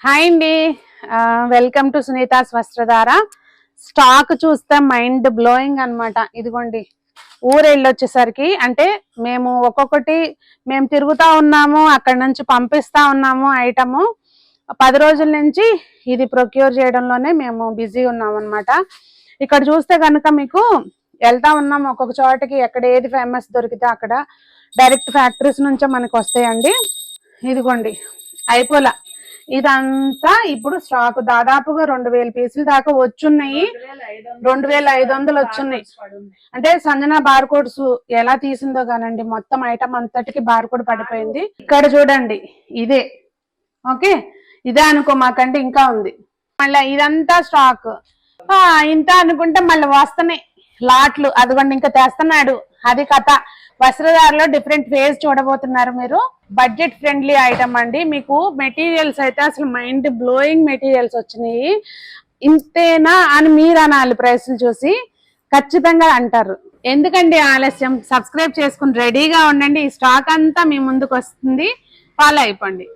Hi అండి. Welcome to Sunita's Vastradhara. Stock చూస్తే mind blowing అన్నమాట. ఇదిగోండి, ఊరు వెళ్ళొచ్చేసరికి అంటే మేము ఒక్కొక్కటి మేము తిరుగుతా ఉన్నాము, అక్కడ నుంచి పంపిస్తా ఉన్నాము ఐటము. 10 రోజుల నుంచి ఇది ప్రొక్యూర్ చేయడంలోనే మేము బిజీ ఉన్నాం అనమాట. ఇక్కడ చూస్తే కనుక మీకు వెళ్తా ఉన్నాము ఒక్కొక్క చోటకి, ఎక్కడ ఏది ఫేమస్ దొరికితే అక్కడ డైరెక్ట్ ఫ్యాక్టరీస్ నుంచే మనకు వస్తాయండి. ఇదిగోండి, అయిపోలా ఇదంతా ఇప్పుడు స్టాక్ దాదాపుగా 2000 పీసులు దాకా వచ్చున్నాయి. 2500 వచ్చున్నాయి. అంటే సంజన బార్ కోడ్స్ ఎలా తీసిందో కానండి, మొత్తం ఐటమ్ అంతటికి బార్ కోడ్ పడిపోయింది. ఇక్కడ చూడండి, ఇదే ఓకే, ఇదే అనుకోమాకండి, ఇంకా ఉంది. మళ్ళీ ఇదంతా స్టాక్ ఇంత అనుకుంటే మళ్ళీ వస్తున్నాయి లాట్లు. అదిగోండి, ఇంకా తెస్తున్నాడు. అది కథ. వస్త్రధారలో డిఫరెంట్ ఫేజ్ చూడబోతున్నారు మీరు. బడ్జెట్ ఫ్రెండ్లీ ఐటమ్ అండి. మీకు మెటీరియల్స్ అయితే అసలు మైండ్ బ్లోయింగ్ మెటీరియల్స్ వచ్చినాయి. ఇంతేనా అని మీరు అనాలి, ప్రైస్లు చూసి ఖచ్చితంగా అంటారు. ఎందుకండి ఆలస్యం, సబ్స్క్రైబ్ చేసుకుని రెడీగా ఉండండి. ఈ స్టాక్ అంతా మీ ముందుకు వస్తుంది, ఫాలో అయిపోండి.